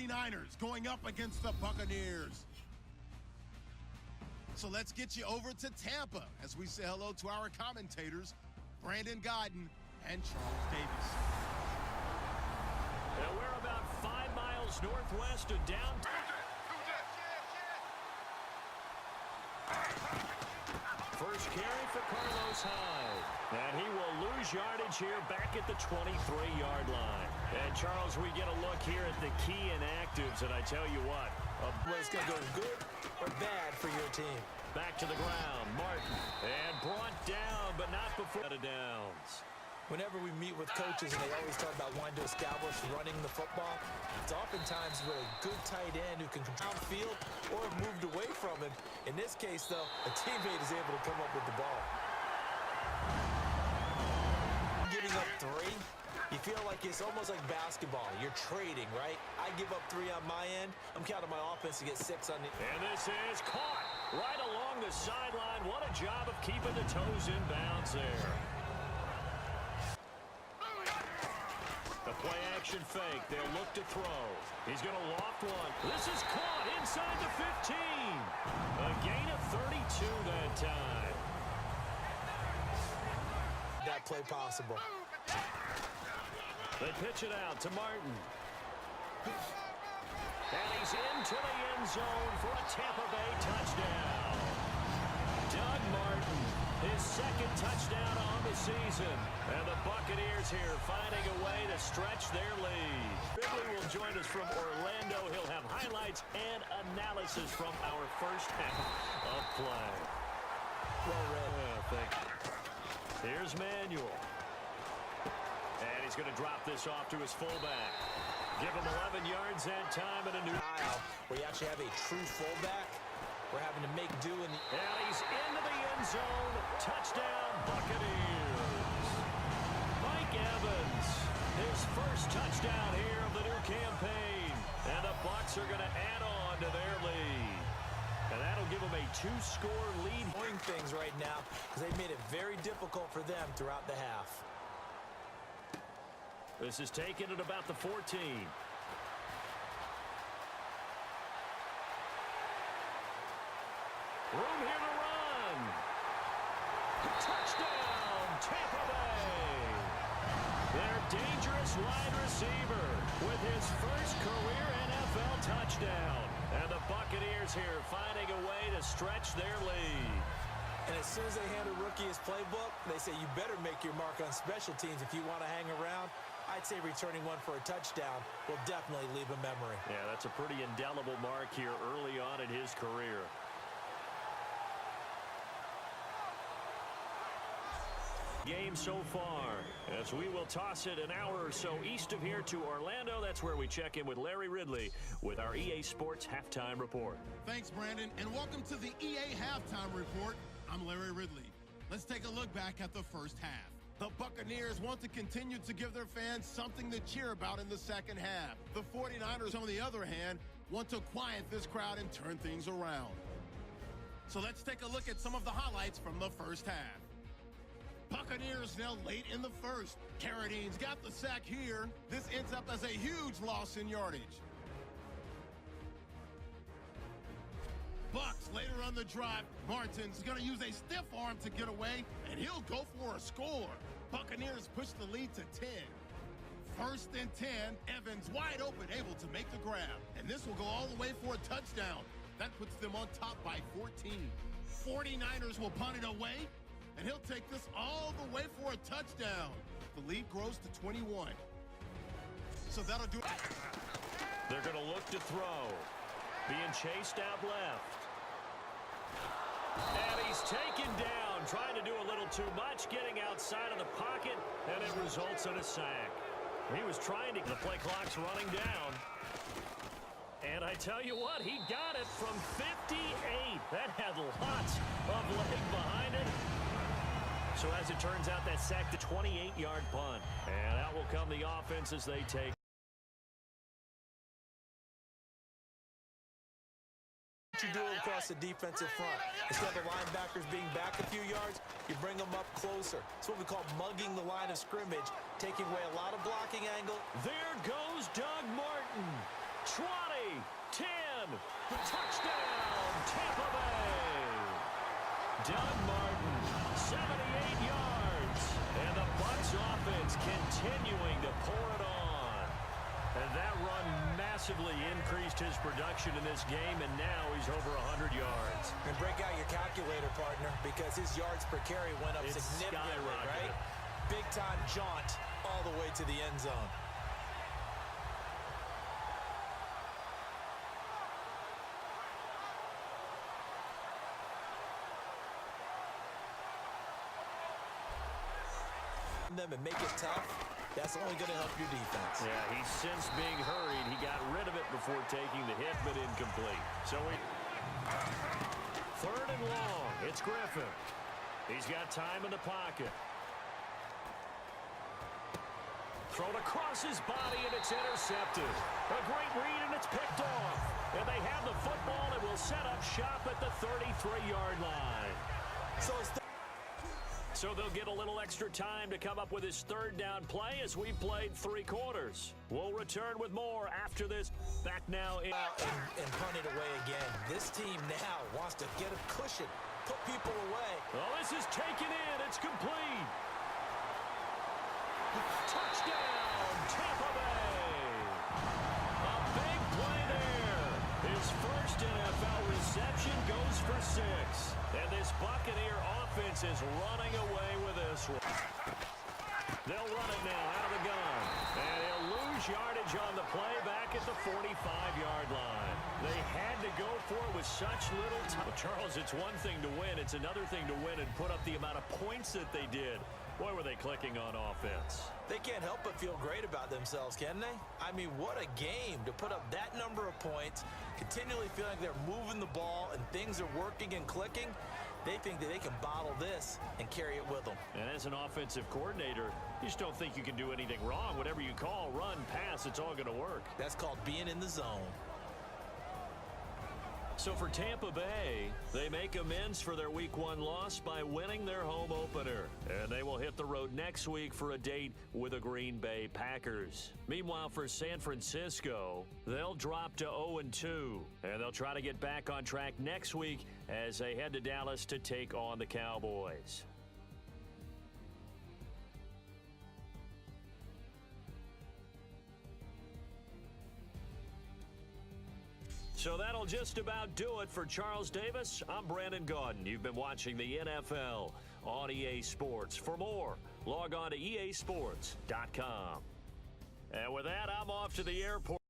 49ers going up against the Buccaneers. So let's get you over to Tampa as we say hello to our commentators, Brandon Godden and Charles Davis. And we're about 5 miles northwest of downtown. First carry for Carlos Hyde. And he will lose yardage here back at the 23-yard line. And, Charles, we get a look here at the key inactives, and I tell you what. It's going to go good or bad for your team. Back to the ground, Martin. And brought down, but not before out of downs. Whenever we meet with coaches and they always talk about wanting to establish running the football, it's oftentimes with a good tight end who can control the field or have moved away from him. In this case, though, a teammate is able to come up with the ball. Giving up 3, you feel like it's almost like basketball. You're trading, right? I give up 3 on my end. I'm counting my offense to get 6 on the... And this is caught right along the sideline. What a job of keeping the toes in bounds there. The play-action fake. They'll look to throw. He's going to loft one. This is caught inside the 15. A gain of 32 that time. That play possible. They pitch it out to Martin. And he's into the end zone for a Tampa Bay touchdown. Doug Martin, his second touchdown on the season. And the Buccaneers here finding a way to stretch their lead. Ridley will join us from Orlando. He'll have highlights and analysis from our first half of play. Well read. Thank you. Here's Manuel. And he's going to drop this off to his fullback. Give him 11 yards that time and a new aisle where you actually have a true fullback. We're having to make do in the... And he's into the end zone. Touchdown, Buccaneers. Mike Evans, his first touchdown here of the new campaign. And the Bucs are going to add on to their lead. And that'll give them a 2-score lead. Doing things right now because they've made it very difficult for them throughout the half. This is taken at about the 14. Room here to run. Touchdown, Tampa Bay. Their dangerous wide receiver with his first career NFL touchdown. And the Buccaneers here finding a way to stretch their lead. And as soon as they hand a rookie his playbook, they say you better make your mark on special teams if you want to hang around. I'd say returning one for a touchdown will definitely leave a memory. Yeah, that's a pretty indelible mark here early on in his career. Game so far, as we will toss it an hour or so east of here to Orlando. That's where we check in with Larry Ridley with our EA Sports Halftime Report. Thanks, Brandon, and welcome to the EA Halftime Report. I'm Larry Ridley. Let's take a look back at the first half. The Buccaneers want to continue to give their fans something to cheer about in the second half. The 49ers, on the other hand, want to quiet this crowd and turn things around. So let's take a look at some of the highlights from the first half. Buccaneers now late in the first. Carradine's got the sack here. This ends up as a huge loss in yardage. Bucs later on the drive. Martin's going to use a stiff arm to get away, and he'll go for a score. Buccaneers push the lead to 10. First and 10. Evans wide open, able to make the grab. And this will go all the way for a touchdown. That puts them on top by 14. 49ers will punt it away. And he'll take this all the way for a touchdown. The lead grows to 21. So that'll do it. They're going to look to throw. Being chased out left. And he's taken down, trying to do a little too much, getting outside of the pocket, and it results in a sack. He was trying to... The play clock's running down. And I tell you what, he got it from 58. That had lots of leg behind it. So as it turns out, that sacked the 28-yard punt. And out will come the offense as they take. What you do across the defensive front. Instead of the linebackers being back a few yards, you bring them up closer. It's what we call mugging the line of scrimmage, taking away a lot of blocking angle. There goes Doug Martin. 20, 10, touchdown, Tampa Bay. Doug Martin, 78 yards. And the Bucs offense continuing to pour it on. And that run massively increased his production in this game, and now he's over 100 yards. And break out your calculator, partner, because his yards per carry went up significantly, right? Big-time jaunt all the way to the end zone. Them and make it tough, that's only going to help your defense. Yeah, he's since being hurried. He got rid of it before taking the hit, but incomplete. So third and long. It's Griffin. He's got time in the pocket. Thrown across his body, and it's intercepted. A great read, and it's picked off. And they have the football and will set up shop at the 33-yard line. So they'll get a little extra time to come up with his third down play as we've played 3 quarters. We'll return with more after this. Back now in. And punt it away again. This team now wants to get a cushion, put people away. Well, this is taken in. It's complete. Touchdown, Tampa Bay. A big play there. His first NFL reception goes for 6. And this Buccaneer offense is running away with this one. They'll run it now out of the gun. And he'll lose yardage on the play back at the 45-yard line. They had to go for it with such little time. Well, Charles, it's one thing to win. It's another thing to win and put up the amount of points that they did. Boy, were they clicking on offense. They can't help but feel great about themselves, can they? I mean, what a game to put up that number of points, continually feeling they're moving the ball and things are working and clicking. They think that they can bottle this and carry it with them. And as an offensive coordinator, you just don't think you can do anything wrong. Whatever you call, run, pass, it's all going to work. That's called being in the zone. So for Tampa Bay, they make amends for their Week 1 loss by winning their home opener. And they will hit the road next week for a date with the Green Bay Packers. Meanwhile, for San Francisco, they'll drop to 0-2. And they'll try to get back on track next week as they head to Dallas to take on the Cowboys. So that'll just about do it for Charles Davis. I'm Brandon Gaudin. You've been watching the NFL on EA Sports. For more, log on to easports.com. And with that, I'm off to the airport.